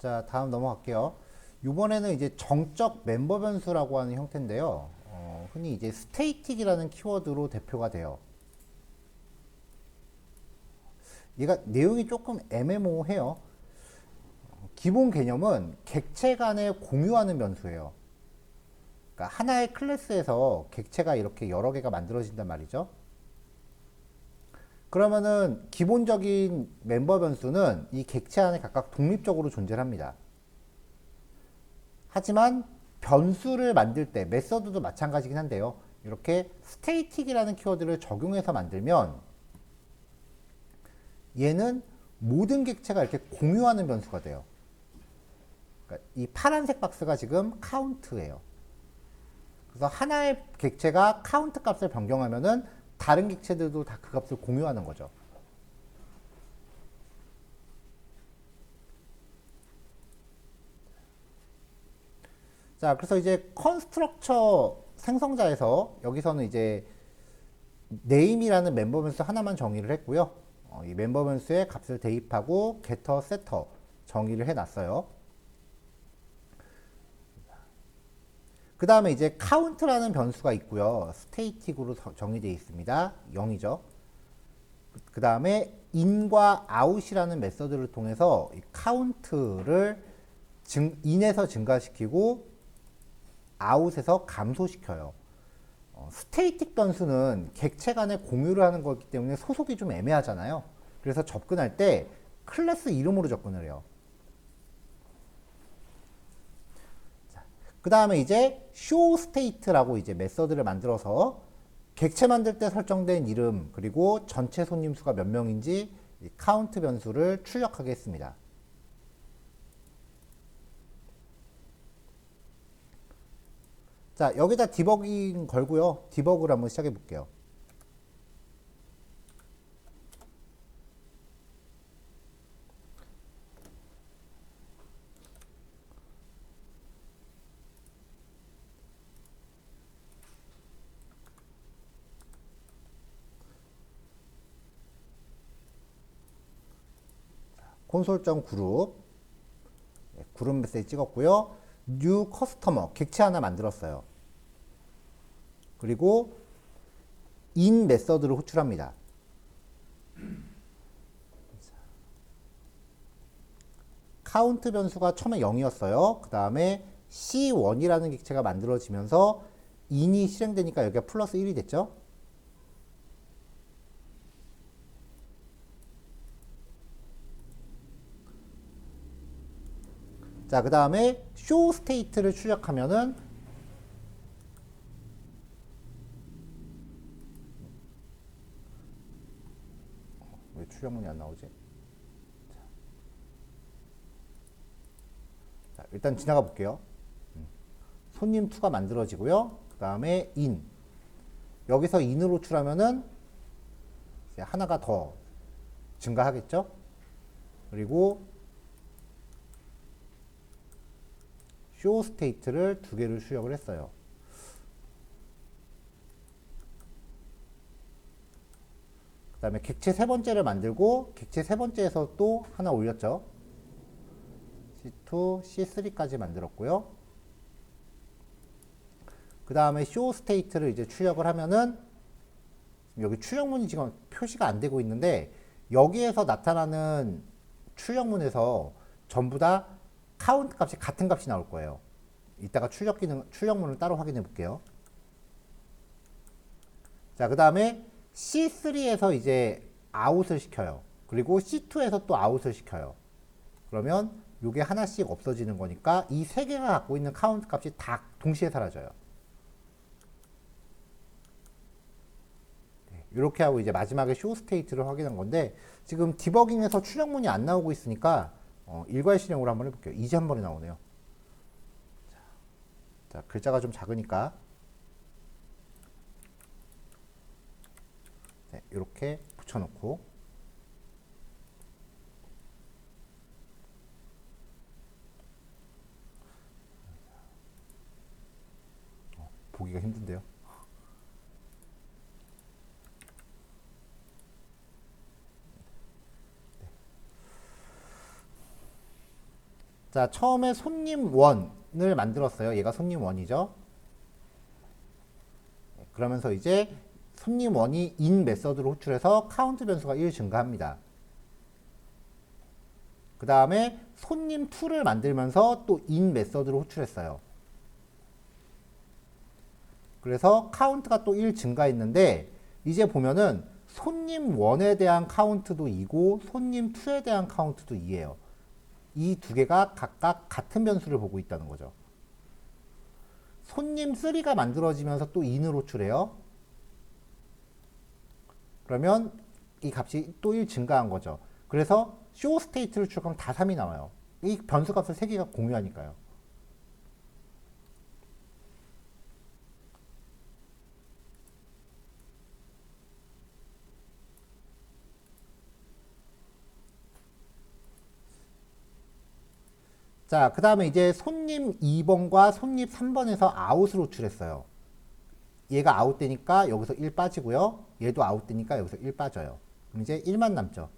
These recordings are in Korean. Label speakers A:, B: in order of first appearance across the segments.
A: 자, 다음 넘어갈게요. 이번에는 이제 정적 멤버 변수라고 하는 형태인데요. 흔히 이제 스테이틱이라는 키워드로 대표가 돼요. 얘가 내용이 조금 애매모호해요. 기본 개념은 객체 간에 공유하는 변수예요. 그러니까 하나의 클래스에서 객체가 이렇게 여러 개가 만들어진단 말이죠. 그러면은 기본적인 멤버 변수는 이 객체 안에 각각 독립적으로 존재합니다. 하지만 변수를 만들 때 메서드도 마찬가지긴 한데요. 이렇게 스테이틱이라는 키워드를 적용해서 만들면 얘는 모든 객체가 이렇게 공유하는 변수가 돼요. 그러니까 이 파란색 박스가 지금 카운트예요. 그래서 하나의 객체가 카운트 값을 변경하면은 다른 객체들도 다 그 값을 공유하는 거죠. 자, 그래서 이제 컨스트럭처 생성자에서 여기서는 이제 name이라는 멤버 변수 하나만 정의를 했고요. 이 멤버 변수에 값을 대입하고 getter, setter 정의를 해놨어요. 그 다음에 이제 count라는 변수가 있고요. static으로 정의되어 있습니다. 0이죠. 그 다음에 in과 out이라는 메서드를 통해서 이 count를 in에서 증가시키고 out에서 감소시켜요. 스테이틱 변수는 객체 간에 공유를 하는 거기 때문에 소속이 좀 애매하잖아요. 그래서 접근할 때 클래스 이름으로 접근을 해요. 그 다음에 이제 show state라고 이제 메서드를 만들어서 객체 만들 때 설정된 이름 그리고 전체 손님 수가 몇 명인지 카운트 변수를 출력하게 했습니다. 자, 여기다 디버깅 걸고요. 디버그를 한번 시작해 볼게요. 콘솔.그룹 그룹 메시지 찍었고요. new customer 객체 하나 만들었어요. 그리고 in 메서드를 호출합니다. 카운트 변수가 처음에 0이었어요. 그 다음에 C1이라는 객체가 만들어지면서 in이 실행되니까 여기가 플러스 1이 됐죠. 자, 그 다음에 show state를 출력하면은 왜 출력문이 안 나오지? 자, 일단 지나가 볼게요. 손님 2가 만들어지고요. 그 다음에 in 여기서 in을 호출하면은 이제 하나가 더 증가하겠죠. 그리고 show state를 2개를 출력을 했어요. 그 다음에 객체 세 번째를 만들고 객체 세 번째에서 또 하나 올렸죠. C2, C3까지 만들었고요. 그 다음에 show state를 이제 출력을 하면은 여기 출력문이 지금 표시가 안 되고 있는데 여기에서 나타나는 출력문에서 전부 다 카운트 값이 같은 값이 나올 거예요. 이따가 출력문을 따로 확인해 볼게요. 자, 그 다음에 C3에서 이제 아웃을 시켜요. 그리고 C2에서 또 아웃을 시켜요. 그러면 이게 하나씩 없어지는 거니까 이 세 개가 갖고 있는 카운트 값이 다 동시에 사라져요. 이렇게 하고 이제 마지막에 쇼 스테이트를 확인한 건데 지금 디버깅에서 출력문이 안 나오고 있으니까 일괄 실행으로 한번 해볼게요. 이제 한 번에 나오네요. 자, 글자가 좀 작으니까 네, 이렇게 붙여놓고 보기가 힘든데요. 자, 처음에 손님 원을 만들었어요. 얘가 손님 원이죠. 그러면서 이제 손님 원이 in 메서드로 호출해서 카운트 변수가 1 증가합니다. 그 다음에 손님 2를 만들면서 또 in 메서드로 호출했어요. 그래서 카운트가 또 1 증가했는데 이제 보면은 손님 1에 대한 카운트도 2고 손님 2에 대한 카운트도 2예요. 이 두 개가 각각 같은 변수를 보고 있다는 거죠. 손님 3가 만들어지면서 또 in을 호출해요. 그러면 이 값이 또 1 증가한 거죠. 그래서 show state를 출력하면 다 3이 나와요. 이 변수 값을 3개가 공유하니까요. 자, 그 다음에 이제 손님 2번과 손님 3번에서 아웃을 호출했어요. 얘가 아웃되니까 여기서 1 빠지고요. 얘도 아웃되니까 여기서 1 빠져요. 그럼 이제 1만 남죠.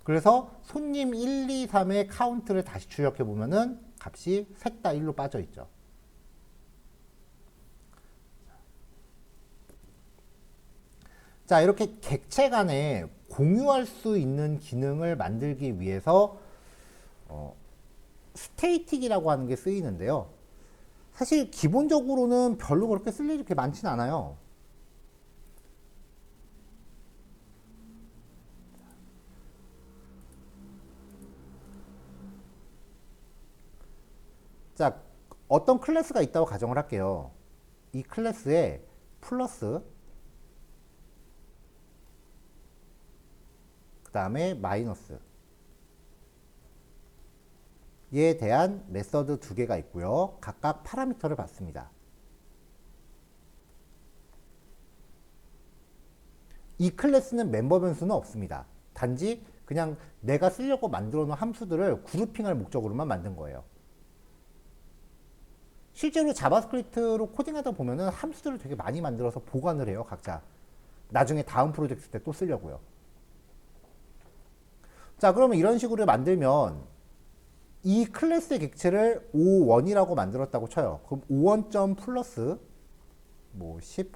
A: 그래서 손님 1, 2, 3의 카운트를 다시 출력해 보면은 값이 셋 다 1로 빠져 있죠. 자, 이렇게 객체 간에 공유할 수 있는 기능을 만들기 위해서 스테이틱이라고 하는 게 쓰이는데요. 사실 기본적으로는 별로 그렇게 쓸 일이 그렇게 많지는 않아요. 자, 어떤 클래스가 있다고 가정을 할게요. 이 클래스에 플러스 그 다음에 마이너스 에 대한 메서드 두 개가 있고요. 각각 파라미터를 받습니다. 이 클래스는 멤버 변수는 없습니다. 단지 그냥 내가 쓰려고 만들어 놓은 함수들을 그룹핑할 목적으로만 만든 거예요. 실제로 자바스크립트로 코딩하다 보면은 함수들을 되게 많이 만들어서 보관을 해요, 각자. 나중에 다음 프로젝트 때 또 쓰려고요. 자, 그러면 이런 식으로 만들면 이 클래스의 객체를 O1이라고 만들었다고 쳐요. 그럼 O1점 플러스 뭐 10,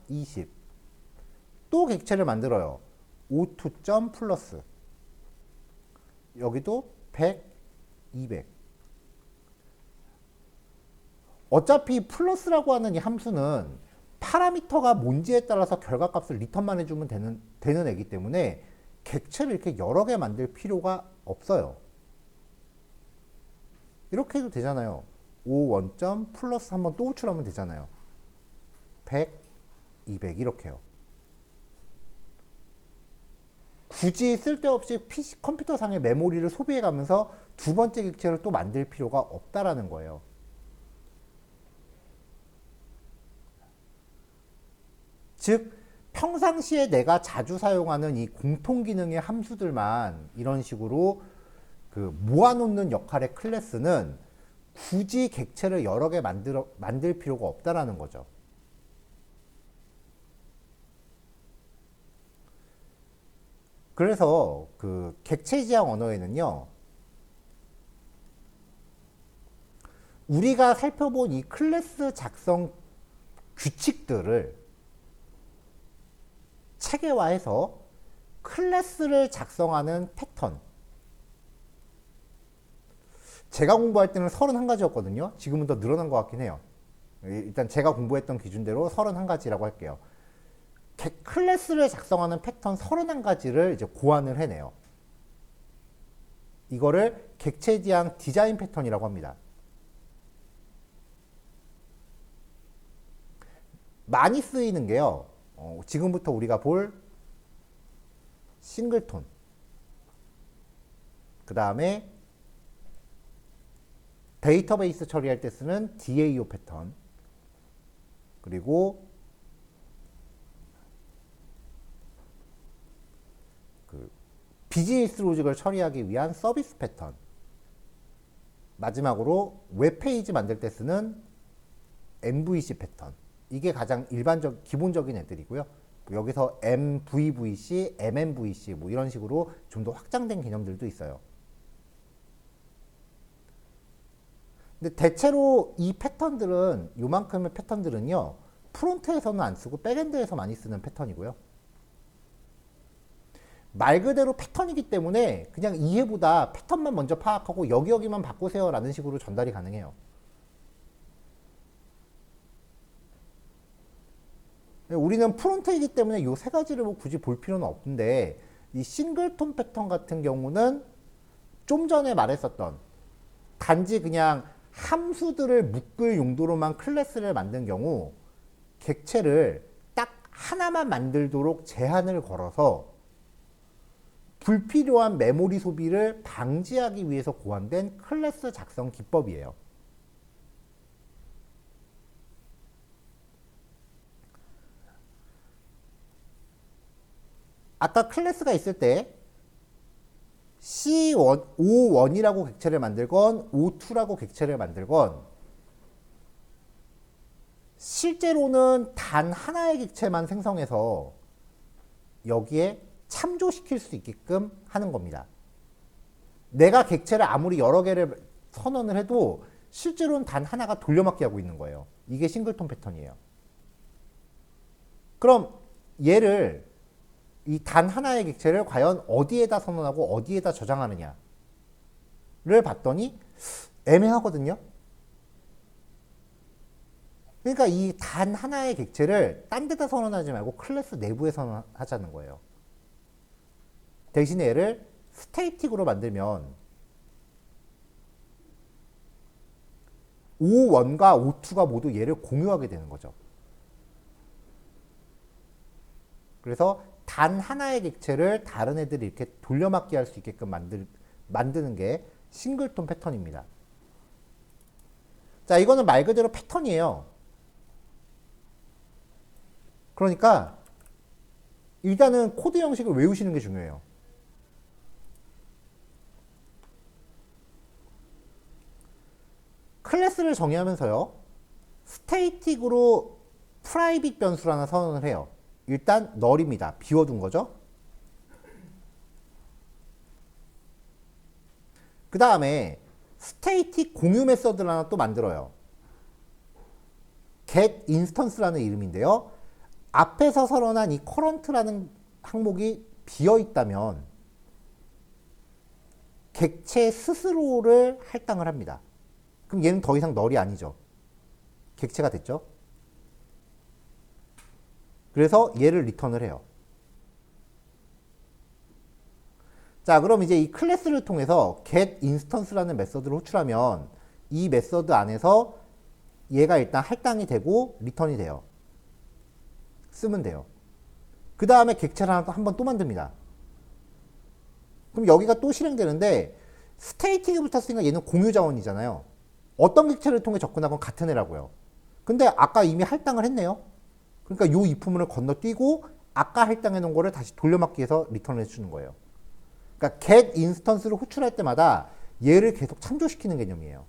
A: 20 또 객체를 만들어요. O2점 플러스 여기도 100, 200 어차피 플러스라고 하는 이 함수는 파라미터가 뭔지에 따라서 결과값을 리턴만 해주면 되는 애기 때문에 객체를 이렇게 여러 개 만들 필요가 없어요. 이렇게 해도 되잖아요. O1점 플러스 한번 또 호출하면 되잖아요. 100, 200 이렇게요. 굳이 쓸데없이 PC, 컴퓨터상의 메모리를 소비해가면서 두 번째 객체를 또 만들 필요가 없다라는 거예요. 즉 평상시에 내가 자주 사용하는 이 공통기능의 함수들만 이런 식으로 그 모아놓는 역할의 클래스는 굳이 객체를 여러 개 만들 필요가 없다라는 거죠. 그래서 그 객체 지향 언어에는요, 우리가 살펴본 이 클래스 작성 규칙들을 체계화해서 클래스를 작성하는 패턴. 제가 공부할 때는 31가지였거든요. 지금은 더 늘어난 것 같긴 해요. 일단 제가 공부했던 기준대로 31가지라고 할게요. 클래스를 작성하는 패턴 31가지를 이제 고안을 해내요. 이거를 객체 지향 디자인 패턴이라고 합니다. 많이 쓰이는 게요. 지금부터 우리가 볼 싱글톤, 그 다음에 데이터베이스 처리할 때 쓰는 DAO 패턴, 그리고 그 비즈니스 로직을 처리하기 위한 서비스 패턴, 마지막으로 웹페이지 만들 때 쓰는 MVC 패턴. 이게 가장 기본적인 애들이고요. 여기서 MVVC, MMVC 뭐 이런 식으로 좀 더 확장된 개념들도 있어요. 근데 대체로 이 패턴들은 요만큼의 패턴들은요. 프론트에서는 안 쓰고 백엔드에서 많이 쓰는 패턴이고요. 말 그대로 패턴이기 때문에 그냥 이해보다 패턴만 먼저 파악하고 여기만 바꾸세요 라는 식으로 전달이 가능해요. 우리는 프론트이기 때문에 이 세 가지를 뭐 굳이 볼 필요는 없는데 이 싱글톤 패턴 같은 경우는 좀 전에 말했었던 단지 그냥 함수들을 묶을 용도로만 클래스를 만든 경우 객체를 딱 하나만 만들도록 제한을 걸어서 불필요한 메모리 소비를 방지하기 위해서 고안된 클래스 작성 기법이에요. 아까 클래스가 있을 때 C1, O1이라고 객체를 만들건 O2라고 객체를 만들건 실제로는 단 하나의 객체만 생성해서 여기에 참조시킬 수 있게끔 하는 겁니다. 내가 객체를 아무리 여러 개를 선언을 해도 실제로는 단 하나가 돌려막기 하고 있는 거예요. 이게 싱글톤 패턴이에요. 그럼 얘를 이 단 하나의 객체를 과연 어디에다 선언하고 어디에다 저장하느냐를 봤더니 애매하거든요. 그러니까 이 단 하나의 객체를 딴 데다 선언하지 말고 클래스 내부에 선언하자는 거예요. 대신에 얘를 스테이틱으로 만들면 O1과 O2가 모두 얘를 공유하게 되는 거죠. 그래서 단 하나의 객체를 다른 애들이 이렇게 돌려막기 할 수 있게끔 만드는 게 싱글톤 패턴입니다. 자, 이거는 말 그대로 패턴이에요. 그러니까 일단은 코드 형식을 외우시는 게 중요해요. 클래스를 정의하면서요. 스테이틱으로 프라이빗 변수를 하나 선언을 해요. 일단 널입니다. 비워둔 거죠. 그 다음에 스테이틱 공유 메서드를 하나 또 만들어요. get instance라는 이름인데요. 앞에서 선언한 이 current라는 항목이 비어 있다면 객체 스스로를 할당을 합니다. 그럼 얘는 더 이상 널이 아니죠. 객체가 됐죠. 그래서 얘를 리턴을 해요. 자, 그럼 이제 이 클래스를 통해서 get instance라는 메서드를 호출하면 이 메서드 안에서 얘가 일단 할당이 되고 리턴이 돼요. 쓰면 돼요. 그 다음에 객체를 한 번 또 만듭니다. 그럼 여기가 또 실행되는데 스테이틱이 붙었으니까 얘는 공유 자원이잖아요. 어떤 객체를 통해 접근하건 같은 애라고요. 근데 아까 이미 할당을 했네요. 그러니까 요 이프문을 건너뛰고 아까 할당해 놓은 거를 다시 돌려막기 해서 리턴을 해주는 거예요. 그러니까 get instance를 호출할 때마다 얘를 계속 참조시키는 개념이에요.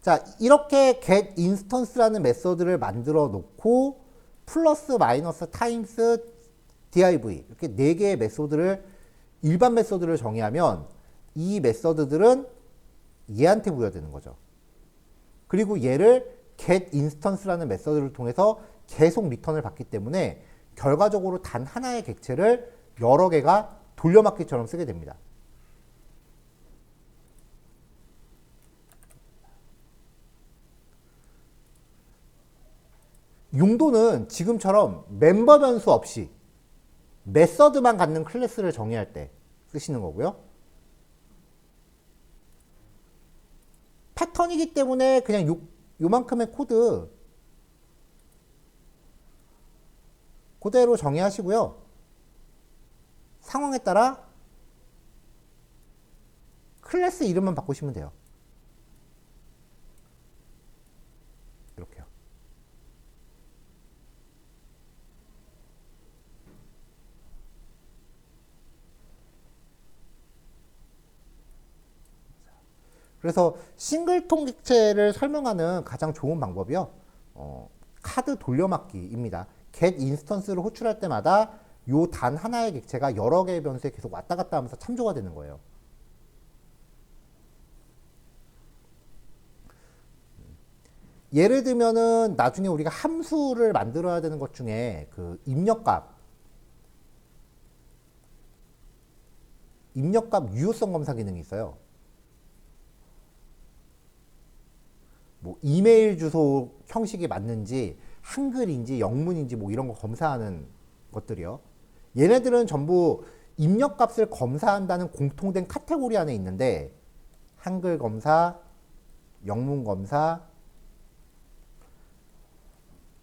A: 자, 이렇게 get instance라는 메서드를 만들어 놓고 플러스 마이너스 타임스 div 이렇게 4개의 메소드를 일반 메소드를 정의하면 이 메소드들은 얘한테 부여되는 거죠. 그리고 얘를 get instance라는 메소드를 통해서 계속 리턴을 받기 때문에 결과적으로 단 하나의 객체를 여러 개가 돌려막기처럼 쓰게 됩니다. 용도는 지금처럼 멤버 변수 없이 메서드만 갖는 클래스를 정의할 때 쓰시는 거고요. 패턴이기 때문에 그냥 요만큼의 코드 그대로 정의하시고요. 상황에 따라 클래스 이름만 바꾸시면 돼요. 이렇게요. 그래서 싱글톤 객체를 설명하는 가장 좋은 방법이요. 카드 돌려막기입니다. get instance를 호출할 때마다 요 단 하나의 객체가 여러 개의 변수에 계속 왔다 갔다 하면서 참조가 되는 거예요. 예를 들면은 나중에 우리가 함수를 만들어야 되는 것 중에 그 입력값 유효성 검사 기능이 있어요. 뭐 이메일 주소 형식이 맞는지 한글인지 영문인지 뭐 이런 거 검사하는 것들이요. 얘네들은 전부 입력값을 검사한다는 공통된 카테고리 안에 있는데 한글 검사, 영문 검사,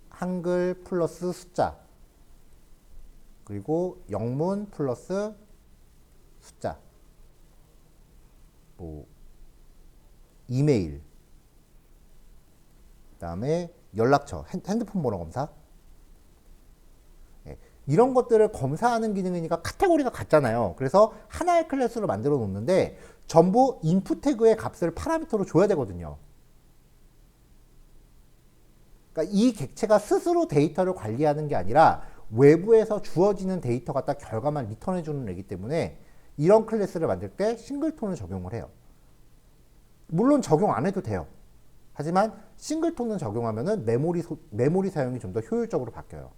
A: 한글 플러스 숫자, 그리고 영문 플러스 숫자, 뭐 이메일, 그다음에 연락처, 핸드폰 번호 검사, 이런 것들을 검사하는 기능이니까 카테고리가 같잖아요. 그래서 하나의 클래스로 만들어 놓는데 전부 인풋 태그의 값을 파라미터로 줘야 되거든요. 그러니까 이 객체가 스스로 데이터를 관리하는 게 아니라 외부에서 주어지는 데이터 갖다 결과만 리턴해 주는 애기 때문에 이런 클래스를 만들 때 싱글톤을 적용을 해요. 물론 적용 안 해도 돼요. 하지만 싱글톤을 적용하면은 메모리 사용이 좀 더 효율적으로 바뀌어요.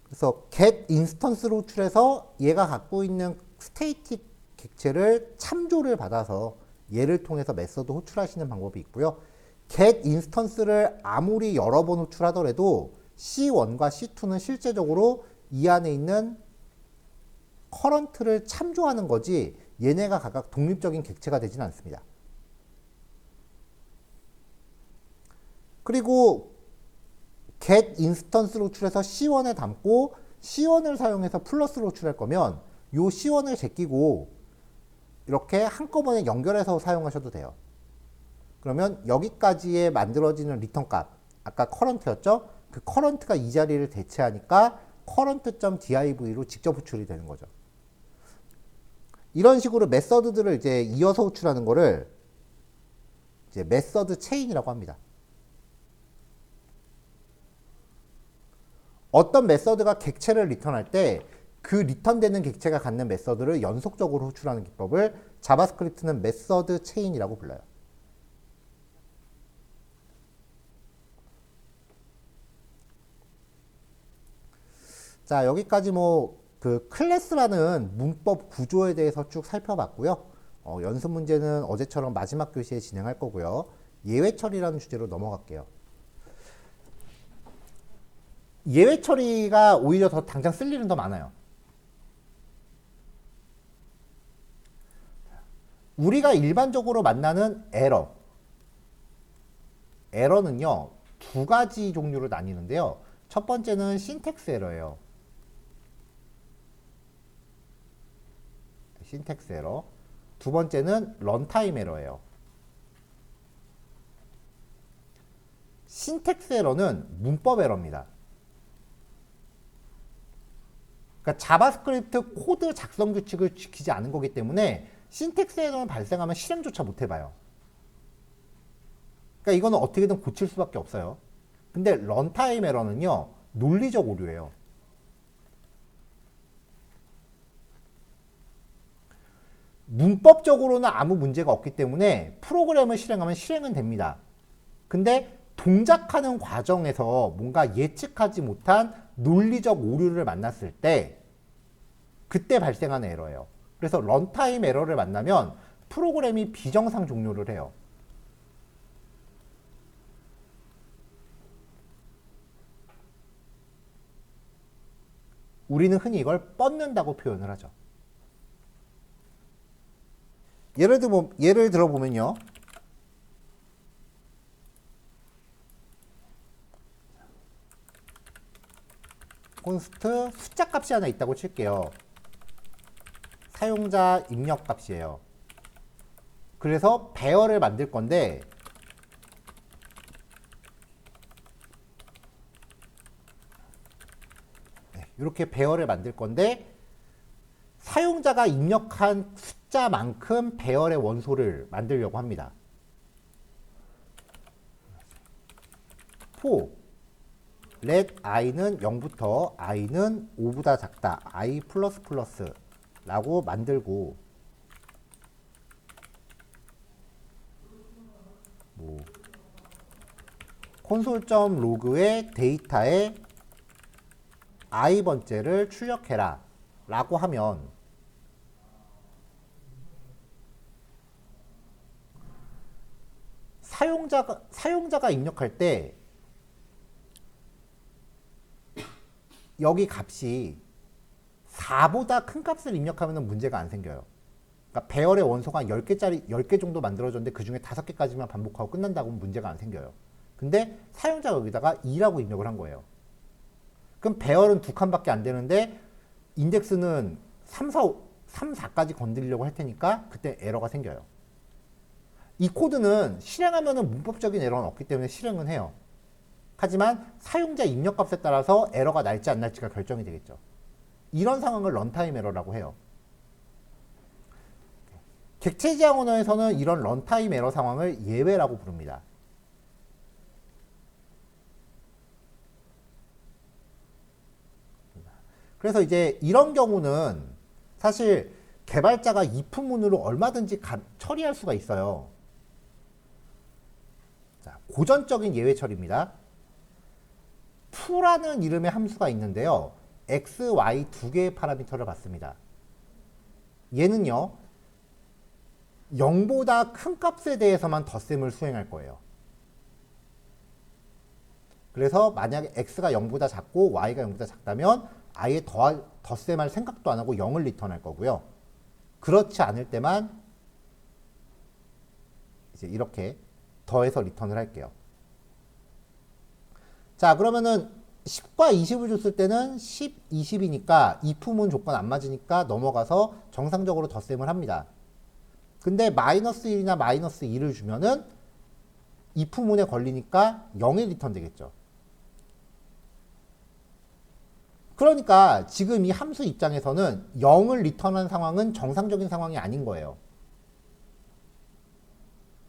A: 그래서 get 인스턴스로 호출해서 얘가 갖고 있는 스테이틱 객체를 참조를 받아서 얘를 통해서 메서드 호출하시는 방법이 있고요. get 인스턴스를 아무리 여러 번 호출하더라도 C1과 C2는 실제적으로 이 안에 있는 커런트를 참조하는 거지 얘네가 각각 독립적인 객체가 되지는 않습니다. 그리고 get 인스턴스로 호출해서 C1에 담고 C1을 사용해서 플러스로 호출할 거면 이 C1을 제끼고 이렇게 한꺼번에 연결해서 사용하셔도 돼요. 그러면 여기까지에 만들어지는 리턴 값, 아까 커런트였죠? 그 커런트가 이 자리를 대체하니까 current.div로 직접 호출이 되는 거죠. 이런 식으로 메서드들을 이제 이어서 호출하는 거를 이제 메서드 체인이라고 합니다. 어떤 메서드가 객체를 리턴할 때 그 리턴되는 객체가 갖는 메서드를 연속적으로 호출하는 기법을 자바스크립트는 메서드 체인이라고 불러요. 자, 여기까지 뭐 그 클래스라는 문법 구조에 대해서 쭉 살펴봤고요. 연습 문제는 어제처럼 마지막 교시에 진행할 거고요. 예외 처리라는 주제로 넘어갈게요. 예외 처리가 오히려 더 당장 쓸 일은 더 많아요. 우리가 일반적으로 만나는 에러는요 두 가지 종류로 나뉘는데요. 첫 번째는 신텍스 에러예요. 신텍스 에러. 두 번째는 런타임 에러예요. 신텍스 에러는 문법 에러입니다. 그러니까 자바스크립트 코드 작성 규칙을 지키지 않은 거기 때문에 신텍스 에러는 발생하면 실행조차 못 해봐요. 그러니까 이거는 어떻게든 고칠 수밖에 없어요. 근데 런타임 에러는요 논리적 오류예요. 문법적으로는 아무 문제가 없기 때문에 프로그램을 실행하면 실행은 됩니다. 근데 동작하는 과정에서 뭔가 예측하지 못한 논리적 오류를 만났을 때 그때 발생하는 에러예요. 그래서 런타임 에러를 만나면 프로그램이 비정상 종료를 해요. 우리는 흔히 이걸 뻗는다고 표현을 하죠. 예를 들어 보면요. 콘스트 숫자 값이 하나 있다고 칠게요. 사용자 입력 값이에요. 그래서 배열을 만들 건데 이렇게 배열을 만들 건데 사용자가 입력한 숫자만큼 배열의 원소를 만들려고 합니다. for let i는 0부터 i는 5보다 작다. i 플러스 라고 만들고 콘솔.log의 데이터에 i번째를 출력해라 라고 하면 사용자가 입력할 때 여기 값이 4보다 큰 값을 입력하면 문제가 안 생겨요. 그러니까 배열의 원소가 10개 정도 만들어졌는데 그 중에 5개까지만 반복하고 끝난다고 하면 문제가 안 생겨요. 근데 사용자가 여기다가 2라고 입력을 한 거예요. 그럼 배열은 2칸밖에 안 되는데 인덱스는 3, 4까지 건드리려고 할 테니까 그때 에러가 생겨요. 이 코드는 실행하면은 문법적인 에러는 없기 때문에 실행은 해요. 하지만 사용자 입력값에 따라서 에러가 날지 안 날지가 결정이 되겠죠. 이런 상황을 런타임 에러라고 해요. 객체지향 언어에서는 이런 런타임 에러 상황을 예외라고 부릅니다. 그래서 이제 이런 경우는 사실 개발자가 if문으로 얼마든지 처리할 수가 있어요. 자, 고전적인 예외 처리입니다. to라는 이름의 함수가 있는데요. x, y 두 개의 파라미터를 받습니다. 얘는요. 0보다 큰 값에 대해서만 덧셈을 수행할 거예요. 그래서 만약에 x가 0보다 작고 y가 0보다 작다면 아예 덧셈할 생각도 안 하고 0을 리턴할 거고요. 그렇지 않을 때만 이제 이렇게 더해서 리턴을 할게요. 자, 그러면은 10과 20을 줬을 때는 10, 20이니까 if문 조건 안 맞으니까 넘어가서 정상적으로 덧셈을 합니다. 근데 마이너스 1이나 마이너스 2를 주면은 if문에 걸리니까 0이 리턴 되겠죠. 그러니까 지금 이 함수 입장에서는 0을 리턴한 상황은 정상적인 상황이 아닌 거예요.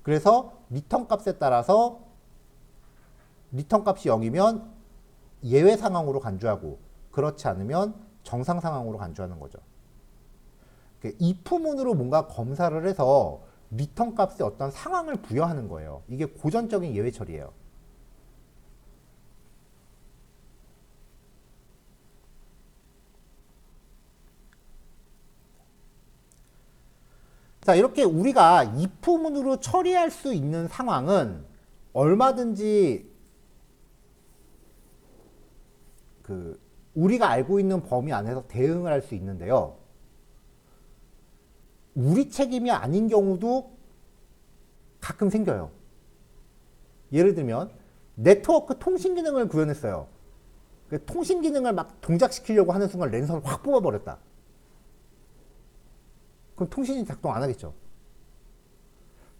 A: 그래서 리턴 값에 따라서 리턴 값이 0이면 예외 상황으로 간주하고 그렇지 않으면 정상 상황으로 간주하는 거죠. if문으로 뭔가 검사를 해서 리턴 값에 어떤 상황을 부여하는 거예요. 이게 고전적인 예외 처리예요. 자, 이렇게 우리가 if문으로 처리할 수 있는 상황은 얼마든지 우리가 알고 있는 범위 안에서 대응을 할 수 있는데요. 우리 책임이 아닌 경우도 가끔 생겨요. 예를 들면 네트워크 통신 기능을 구현했어요. 통신 기능을 막 동작시키려고 하는 순간 랜선을 확 뽑아버렸다. 그럼 통신이 작동 안 하겠죠.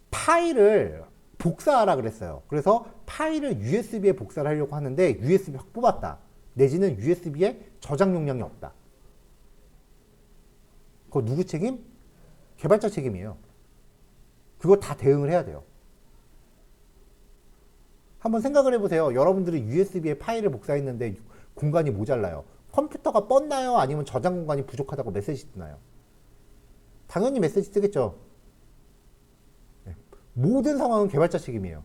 A: 파일을 복사하라 그랬어요. 그래서 파일을 USB에 복사를 하려고 하는데 USB 확 뽑았다. 내지는 USB에 저장 용량이 없다. 그거 누구 책임? 개발자 책임이에요. 그거 다 대응을 해야 돼요. 한번 생각을 해보세요. 여러분들이 USB에 파일을 복사했는데 공간이 모자라요. 컴퓨터가 뻗나요? 아니면 저장 공간이 부족하다고 메시지 뜨나요? 당연히 메시지 뜨겠죠. 모든 상황은 개발자 책임이에요.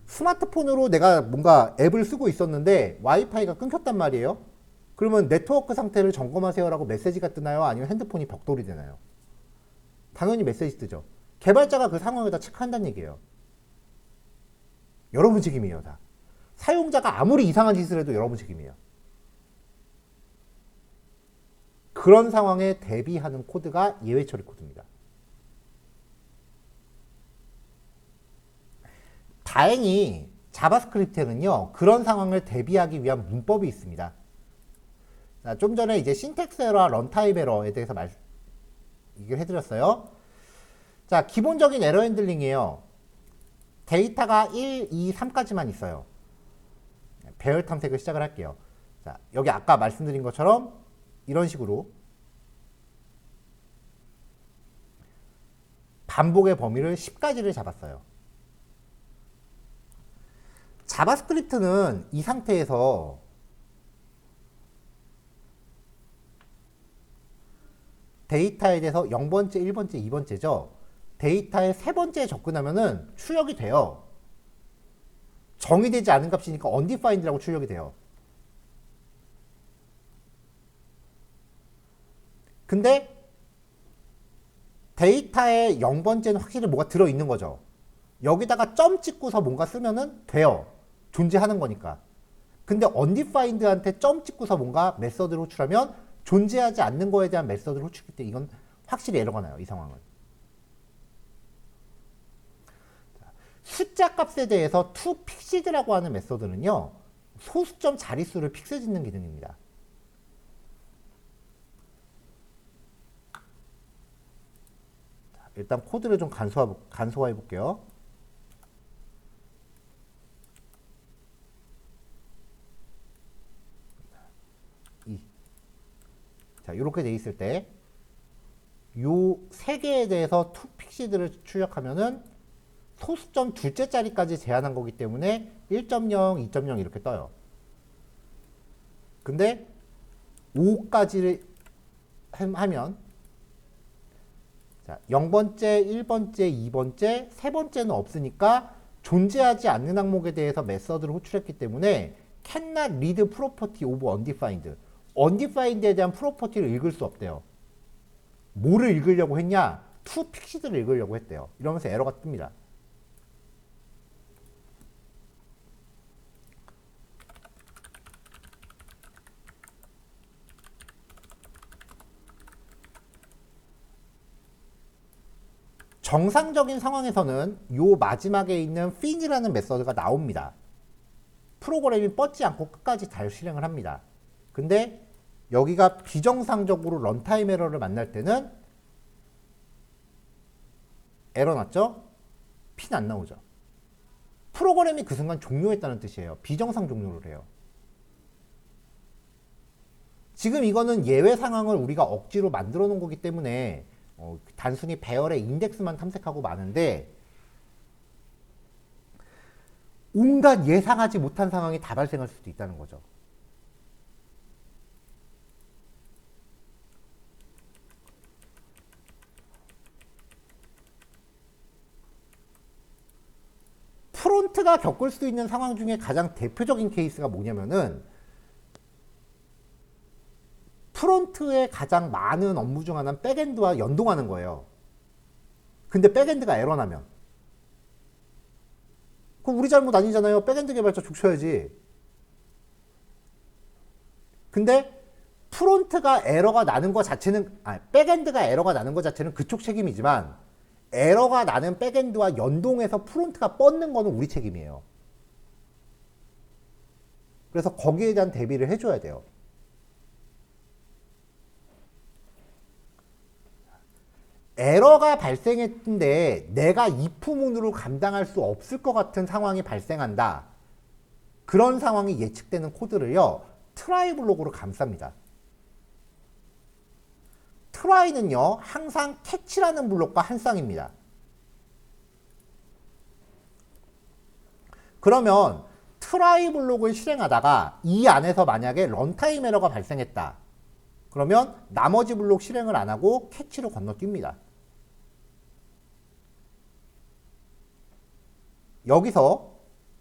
A: 스마트폰으로 내가 뭔가 앱을 쓰고 있었는데 와이파이가 끊겼단 말이에요. 그러면 네트워크 상태를 점검하세요라고 메시지가 뜨나요? 아니면 핸드폰이 벽돌이 되나요? 당연히 메시지 뜨죠. 개발자가 그 상황을 다 체크한다는 얘기예요. 여러분 책임이에요, 다. 사용자가 아무리 이상한 짓을 해도 여러분 책임이에요. 그런 상황에 대비하는 코드가 예외 처리 코드입니다. 다행히 자바스크립트에는요, 그런 상황을 대비하기 위한 문법이 있습니다. 자, 좀 전에 이제 신텍스 에러와 런타임 에러에 대해서 얘기를 해드렸어요. 자, 기본적인 에러 핸들링이에요. 데이터가 1, 2, 3까지만 있어요. 배열 탐색을 시작을 할게요. 자, 여기 아까 말씀드린 것처럼 이런 식으로 반복의 범위를 10가지를 잡았어요. 자바스크립트는 이 상태에서 데이터에 대해서 0번째, 1번째, 2번째죠. 데이터의 세 번째에 접근하면은 출력이 돼요. 정의되지 않은 값이니까 undefined라고 출력이 돼요. 근데 데이터의 0번째는 확실히 뭐가 들어있는 거죠. 여기다가 점 찍고서 뭔가 쓰면은 돼요. 존재하는 거니까. 근데 undefined한테 점 찍고서 뭔가 메서드를 호출하면 존재하지 않는 거에 대한 메서드를 호출하기 때문에 이건 확실히 에러가 나요. 이 상황은. 숫자 값에 대해서 toFixed라고 하는 메서드는요. 소수점 자릿수를 픽스 짓는 기능입니다. 일단 코드를 좀 간소화해 볼게요. 자, 이렇게 돼 있을 때 요 세 개에 대해서 toFixed를 출력하면은 소수점 둘째 자리까지 제한한 거기 때문에 1.0, 2.0 이렇게 떠요. 근데 5까지를 하면 자, 0번째, 1번째, 2번째, 세 번째는 없으니까 존재하지 않는 항목에 대해서 메서드를 호출했기 때문에 cannot read property of undefined. undefined에 대한 프로퍼티를 읽을 수 없대요. 뭐를 읽으려고 했냐? toFixed를 읽으려고 했대요. 이러면서 에러가 뜹니다. 정상적인 상황에서는 요 마지막에 있는 fin이라는 메서드가 나옵니다. 프로그램이 뻗지 않고 끝까지 잘 실행을 합니다. 근데 여기가 비정상적으로 런타임 에러를 만날 때는 에러 났죠? 핀 안 나오죠. 프로그램이 그 순간 종료했다는 뜻이에요. 비정상 종료를 해요. 지금 이거는 예외 상황을 우리가 억지로 만들어 놓은 거기 때문에 단순히 배열의 인덱스만 탐색하고 마는데 온갖 예상하지 못한 상황이 다 발생할 수도 있다는 거죠. 프론트가 겪을 수 있는 상황 중에 가장 대표적인 케이스가 뭐냐면은 프론트에 가장 많은 업무 중 하나는 백엔드와 연동하는 거예요. 근데 백엔드가 에러 나면 그럼 우리 잘못 아니잖아요. 백엔드 개발자 죽쳐야지. 근데 프론트가 에러가 나는 것 자체는 백엔드가 에러가 나는 것 자체는 그쪽 책임이지만 에러가 나는 백엔드와 연동해서 프론트가 뻗는 거는 우리 책임이에요. 그래서 거기에 대한 대비를 해줘야 돼요. 에러가 발생했는데 내가 if 문으로 감당할 수 없을 것 같은 상황이 발생한다. 그런 상황이 예측되는 코드를요. try 블록으로 감쌉니다. try는요. 항상 catch라는 블록과 한 쌍입니다. 그러면 try 블록을 실행하다가 이 안에서 만약에 런타임 에러가 발생했다. 그러면 나머지 블록 실행을 안 하고 catch로 건너뜁니다. 여기서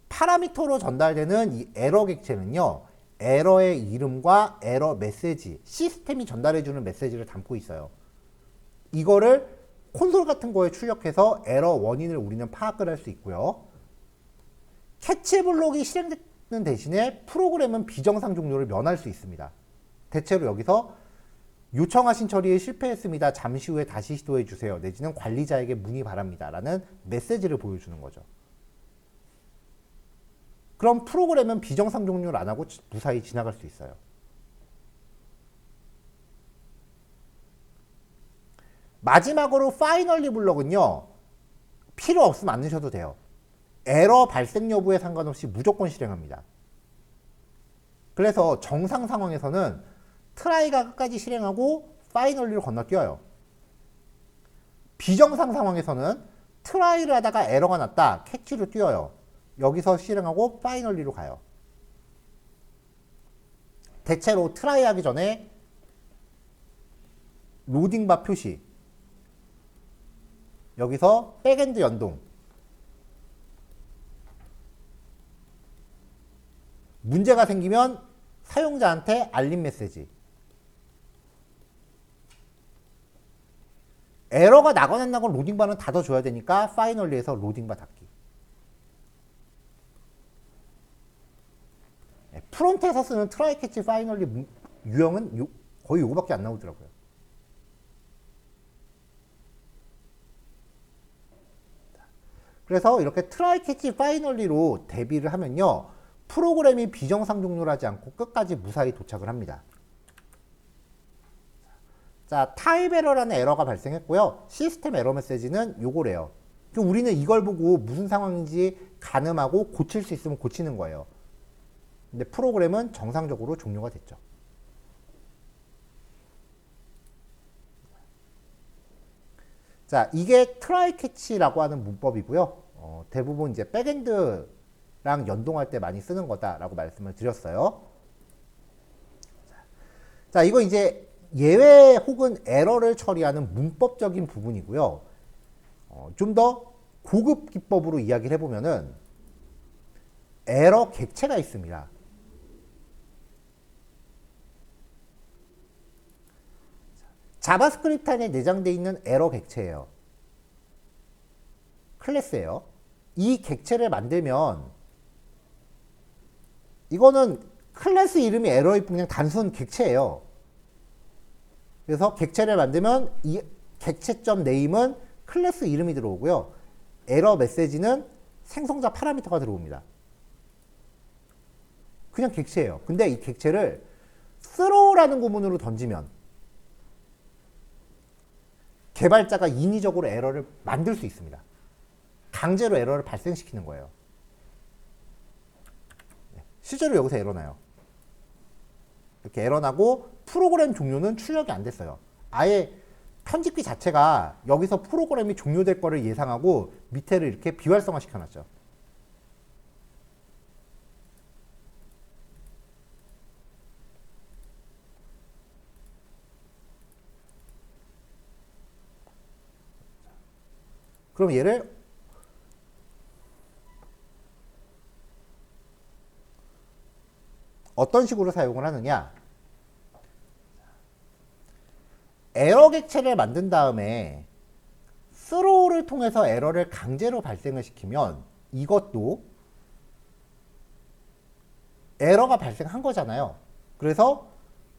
A: 파라미터로 전달되는 이 에러 객체는요. 에러의 이름과 에러 메시지, 시스템이 전달해주는 메시지를 담고 있어요. 이거를 콘솔 같은 거에 출력해서 에러 원인을 우리는 파악을 할 수 있고요. 캐치 블록이 실행되는 대신에 프로그램은 비정상 종료를 면할 수 있습니다. 대체로 여기서 요청하신 처리에 실패했습니다. 잠시 후에 다시 시도해 주세요. 내지는 관리자에게 문의 바랍니다. 라는 메시지를 보여주는 거죠. 그럼 프로그램은 비정상 종료를 안 하고 무사히 지나갈 수 있어요. 마지막으로 파이널리 블록은요. 필요 없으면 안 넣으셔도 돼요. 에러 발생 여부에 상관없이 무조건 실행합니다. 그래서 정상 상황에서는 트라이가 끝까지 실행하고 파이널리로 건너뛰어요. 비정상 상황에서는 트라이를 하다가 에러가 났다. 캐치로 뛰어요. 여기서 실행하고 파이널리로 가요. 대체로 트라이 하기 전에 로딩바 표시, 여기서 백엔드 연동, 문제가 생기면 사용자한테 알림 메시지, 에러가 나거나 안 나거나 로딩바는 닫아줘야 되니까 파이널리에서 로딩바 닫기. 프론트에서 쓰는 트라이 캐치 파이널리 유형은 거의 요거밖에 안 나오더라고요. 그래서 이렇게 트라이 캐치 파이널리로 대비를 하면요, 프로그램이 비정상 종료를 하지 않고 끝까지 무사히 도착을 합니다. 자, 타입 에러라는 에러가 발생했고요. 시스템 에러 메시지는 요거래요. 우리는 이걸 보고 무슨 상황인지 가늠하고 고칠 수 있으면 고치는 거예요. 근데 프로그램은 정상적으로 종료가 됐죠. 자, 이게 트라이 캐치라고 하는 문법이고요. 대부분 이제 백엔드랑 연동할 때 많이 쓰는 거다라고 말씀을 드렸어요. 자, 이거 이제 예외 혹은 에러를 처리하는 문법적인 부분이고요. 좀 더 고급 기법으로 이야기를 해보면은 에러 객체가 있습니다. 자바스크립트 안에 내장되어 있는 에러 객체예요. 클래스예요. 이 객체를 만들면 이거는 클래스 이름이 에러일 뿐 그냥 단순 객체예요. 그래서 객체를 만들면 이 객체점 네임은 클래스 이름이 들어오고요. 에러 메시지는 생성자 파라미터가 들어옵니다. 그냥 객체예요. 근데 이 객체를 throw라는 구문으로 던지면 개발자가 인위적으로 에러를 만들 수 있습니다. 강제로 에러를 발생시키는 거예요. 실제로 여기서 에러 나요. 이렇게 에러 나고 프로그램 종료는 출력이 안 됐어요. 아예 편집기 자체가 여기서 프로그램이 종료될 거를 예상하고 밑에를 이렇게 비활성화 시켜놨죠. 그럼 얘를 어떤 식으로 사용을 하느냐? 에러 객체를 만든 다음에 throw를 통해서 에러를 강제로 발생을 시키면 이것도 에러가 발생한 거잖아요. 그래서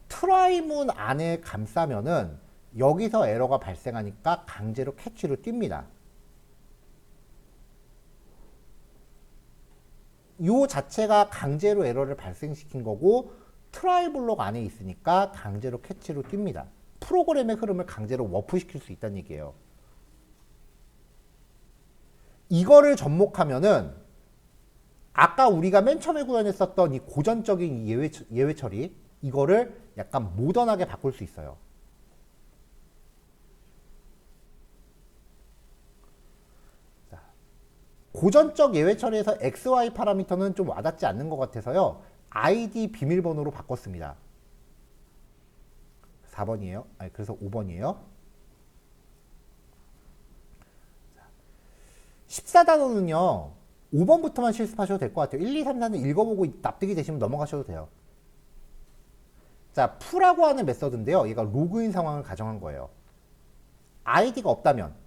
A: try문 안에 감싸면은 여기서 에러가 발생하니까 강제로 캐치로 뜁니다. 요 자체가 강제로 에러를 발생시킨 거고 트라이 블록 안에 있으니까 강제로 캐치로 뜁니다. 프로그램의 흐름을 강제로 워프시킬 수 있다는 얘기예요. 이거를 접목하면은 아까 우리가 맨 처음에 구현했었던 이 고전적인 예외 처리 이거를 약간 모던하게 바꿀 수 있어요. 고전적 예외 처리에서 XY 파라미터는 좀 와닿지 않는 것 같아서요. ID 비밀번호로 바꿨습니다. 4번이에요. 아니, 그래서 5번이에요. 14단원은요. 5번부터만 실습하셔도 될 것 같아요. 1, 2, 3단은 읽어보고 납득이 되시면 넘어가셔도 돼요. 자, 풀라고 하는 메서드인데요. 얘가 로그인 상황을 가정한 거예요. ID가 없다면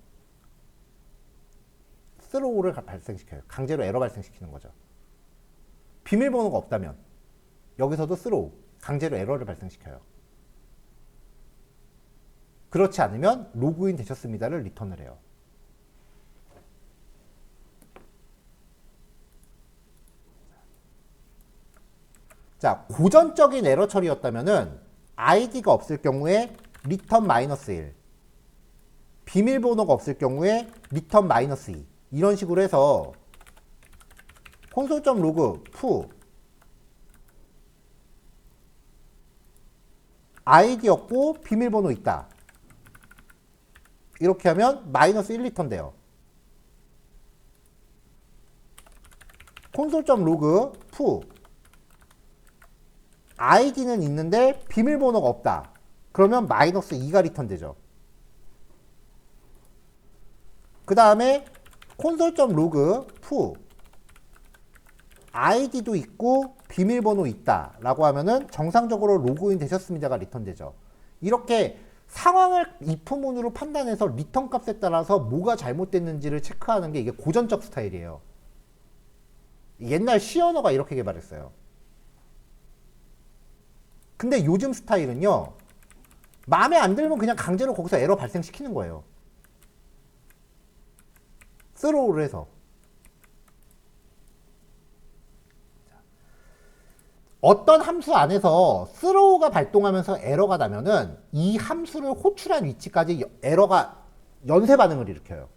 A: throw를 발생시켜요. 강제로 에러 발생시키는 거죠. 비밀번호가 없다면 여기서도 throw, 강제로 에러를 발생시켜요. 그렇지 않으면 로그인 되셨습니다를 리턴을 해요. 자, 고전적인 에러 처리였다면은 ID가 없을 경우에 return -1, 비밀번호가 없을 경우에 return -2 이런 식으로 해서 console.log fu ID 없고 비밀번호 있다. 이렇게 하면 마이너스 1리턴 돼요. 콘솔.로그 푸 아이디는 있는데 비밀번호가 없다. 그러면 마이너스 2가 리턴 되죠. 그 다음에 콘솔.로그 푸 아이디도 있고 비밀번호 있다 라고 하면은 정상적으로 로그인 되셨습니다가 리턴 되죠. 이렇게 상황을 if문으로 판단해서 리턴 값에 따라서 뭐가 잘못됐는지를 체크하는 게 이게 고전적 스타일이에요. 옛날 C 언어가 이렇게 개발했어요. 근데 요즘 스타일은요, 마음에 안 들면 그냥 강제로 거기서 에러 발생시키는 거예요. 스로우를 해서. 어떤 함수 안에서 스로우가 발동하면서 에러가 나면은 이 함수를 호출한 위치까지 에러가 연쇄 반응을 일으켜요.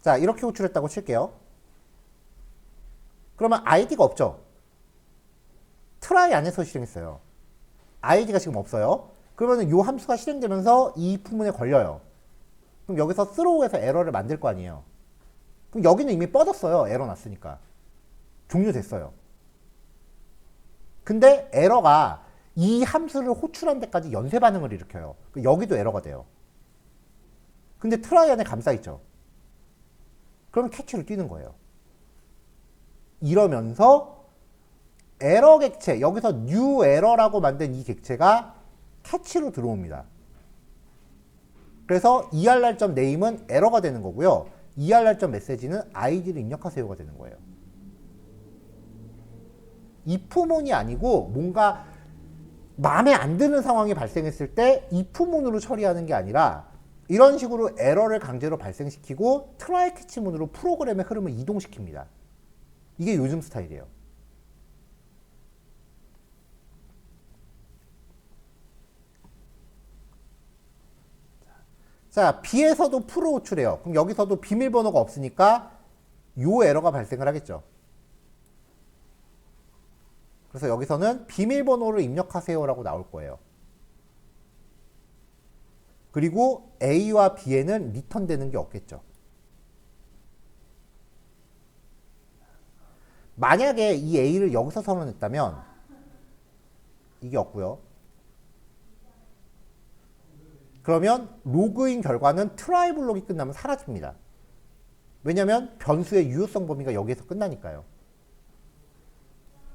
A: 자, 이렇게 호출했다고 칠게요. 그러면 아이디가 없죠? 트라이 안에서 실행했어요. 아이디가 지금 없어요. 그러면 이 함수가 실행되면서 이 if문에 걸려요. 그럼 여기서 throug에서 에러를 만들 거 아니에요. 그럼 여기는 이미 뻗었어요. 에러 났으니까. 종료됐어요. 근데 에러가 이 함수를 호출한 데까지 연쇄 반응을 일으켜요. 여기도 에러가 돼요. 근데 트라이 안에 감싸있죠. 그럼 캐치로 뛰는 거예요. 이러면서 에러 객체, 여기서 new 에러라고 만든 이 객체가 캐치로 들어옵니다. 그래서 er날.name은 에러가 되는 거고요. er날.message는 id를 입력하세요가 되는 거예요. if문이 아니고 뭔가 마음에 안 드는 상황이 발생했을 때 if문으로 처리하는 게 아니라 이런 식으로 에러를 강제로 발생시키고 트라이 캐치문으로 프로그램의 흐름을 이동시킵니다. 이게 요즘 스타일이에요. 자, B에서도 프로 호출해요. 그럼 여기서도 비밀번호가 없으니까 요 에러가 발생을 하겠죠. 그래서 여기서는 비밀번호를 입력하세요라고 나올 거예요. 그리고 A와 B에는 리턴되는 게 없겠죠. 만약에 이 A를 여기서 선언했다면 이게 없고요. 그러면 로그인 결과는 트라이 블록이 끝나면 사라집니다. 왜냐하면 변수의 유효성 범위가 여기에서 끝나니까요.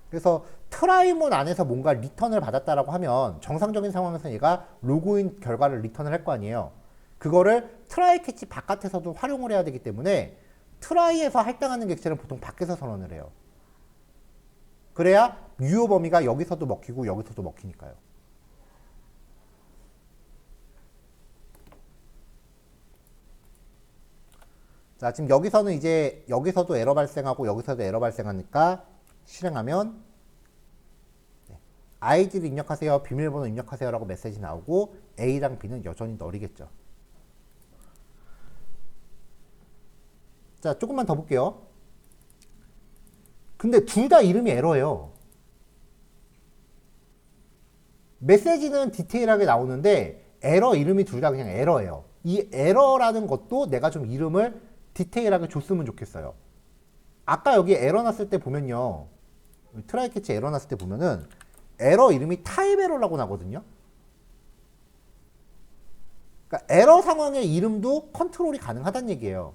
A: 그래서 트라이문 안에서 뭔가 리턴을 받았다라고 하면 정상적인 상황에서 얘가 로그인 결과를 리턴을 할 거 아니에요. 그거를 트라이 캐치 바깥에서도 활용을 해야 되기 때문에 트라이에서 할당하는 객체는 보통 밖에서 선언을 해요. 그래야 유효 범위가 여기서도 먹히고 여기서도 먹히니까요. 자, 지금 여기서는 이제 여기서도 에러 발생하고 여기서도 에러 발생하니까 실행하면 아이디를 입력하세요, 비밀번호 입력하세요 라고 메시지 나오고 A랑 B는 여전히 널이겠죠. 자, 조금만 더 볼게요. 근데 둘 다 이름이 에러예요. 메시지는 디테일하게 나오는데 에러 이름이 둘 다 그냥 에러예요. 이 에러라는 것도 내가 좀 이름을 디테일하게 줬으면 좋겠어요. 아까 여기 에러 났을 때 보면요. 트라이 캐치 에러 났을 때 보면은 에러 이름이 타입 에러라고 나거든요. 그러니까 에러 상황의 이름도 컨트롤이 가능하다는 얘기예요.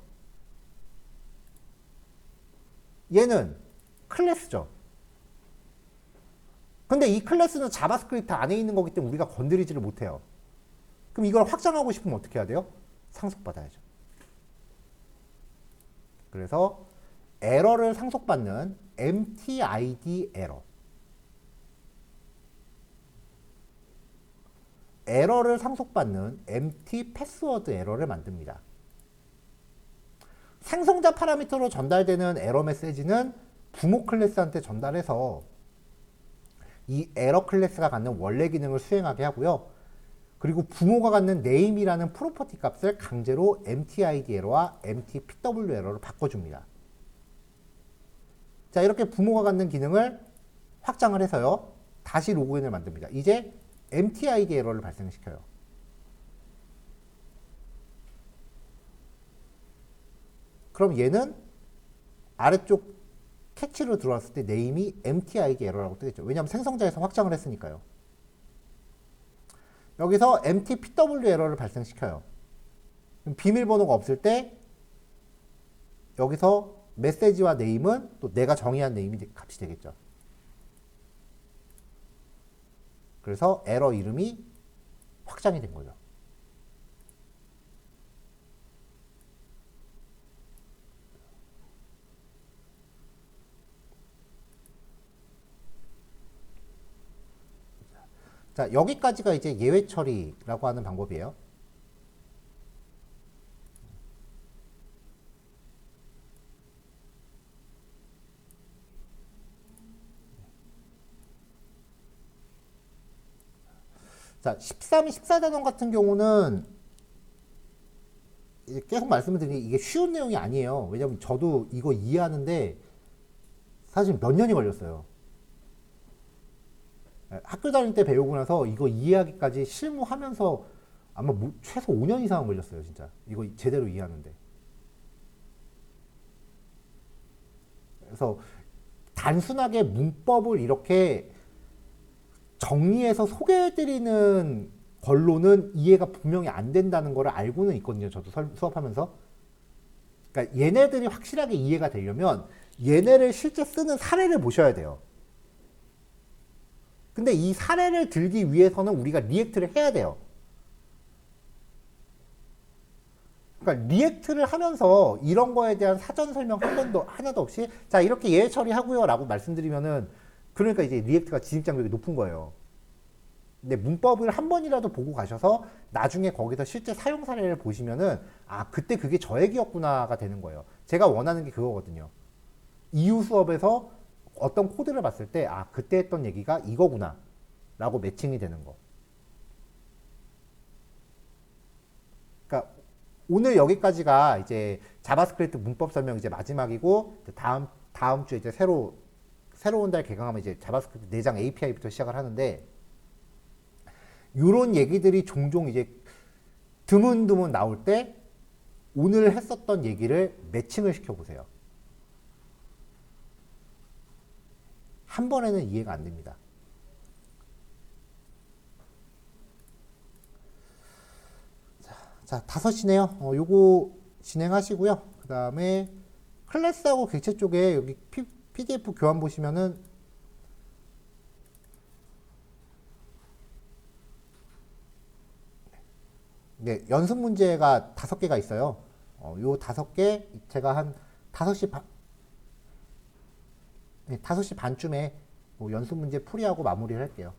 A: 얘는 클래스죠. 근데 이 클래스는 자바스크립트 안에 있는 거기 때문에 우리가 건드리지를 못해요. 그럼 이걸 확장하고 싶으면 어떻게 해야 돼요? 상속받아야죠. 그래서 에러를 상속받는 empty-id 에러, 에러를 상속받는 empty password 에러를 만듭니다. 생성자 파라미터로 전달되는 에러 메시지는 부모 클래스한테 전달해서 이 에러 클래스가 갖는 원래 기능을 수행하게 하고요. 그리고 부모가 갖는 name이라는 프로퍼티 값을 강제로 empty-id 에러와 empty-pw 에러로 바꿔줍니다. 자, 이렇게 부모가 갖는 기능을 확장을 해서요. 다시 로그인을 만듭니다. 이제 empty-id 에러를 발생시켜요. 그럼 얘는 아래쪽 캐치로 들어왔을 때 name이 empty-id 에러라고 뜨겠죠. 왜냐하면 생성자에서 확장을 했으니까요. 여기서 empty-pw 에러를 발생시켜요. 비밀번호가 없을 때 여기서 메시지와 name은 또 내가 정의한 name 값이 되겠죠. 그래서 에러 이름이 확장이 된 거죠. 자, 여기까지가 이제 예외 처리라고 하는 방법이에요. 자, 13, 14단원 같은 경우는 계속 말씀을 드리니 이게 쉬운 내용이 아니에요. 왜냐면 저도 이거 이해하는데 사실 몇 년이 걸렸어요. 학교 다닐 때 배우고 나서 이거 이해하기까지 실무하면서 아마 최소 5년 이상은 걸렸어요, 진짜. 이거 제대로 이해하는데. 그래서 단순하게 문법을 이렇게 정리해서 소개해드리는 걸로는 이해가 분명히 안 된다는 걸 알고는 있거든요, 저도 수업하면서. 그러니까 얘네들이 확실하게 이해가 되려면 얘네를 실제 쓰는 사례를 보셔야 돼요. 근데 이 사례를 들기 위해서는 우리가 리액트를 해야 돼요. 그러니까 리액트를 하면서 이런 거에 대한 사전 설명 한 번도 하나도 없이 자, 이렇게 예외 처리하고요 라고 말씀드리면은 그러니까 이제 리액트가 진입 장벽이 높은 거예요. 근데 문법을 한 번이라도 보고 가셔서 나중에 거기서 실제 사용 사례를 보시면은 아, 그때 그게 저 얘기였구나가 되는 거예요. 제가 원하는 게 그거거든요. 이후 수업에서 어떤 코드를 봤을 때 아, 그때 했던 얘기가 이거구나 라고 매칭이 되는 거. 그러니까 오늘 여기까지가 이제 자바스크립트 문법 설명 이제 마지막이고 다음 주에 이제 새로운 달 개강하면 이제 자바스크립트 내장 API부터 시작을 하는데 요런 얘기들이 종종 이제 드문드문 나올 때 오늘 했었던 얘기를 매칭을 시켜보세요. 한 번에는 이해가 안 됩니다. 자, 5시네요. 요거 진행하시고요. 그 다음에 클래스하고 객체 쪽에 여기 PDF 교환 보시면은 네, 연습 문제가 5개가 있어요. 요 5개 제가 한 5시 반, 네, 5시 반쯤에 뭐 연습 문제 풀이하고 마무리를 할게요.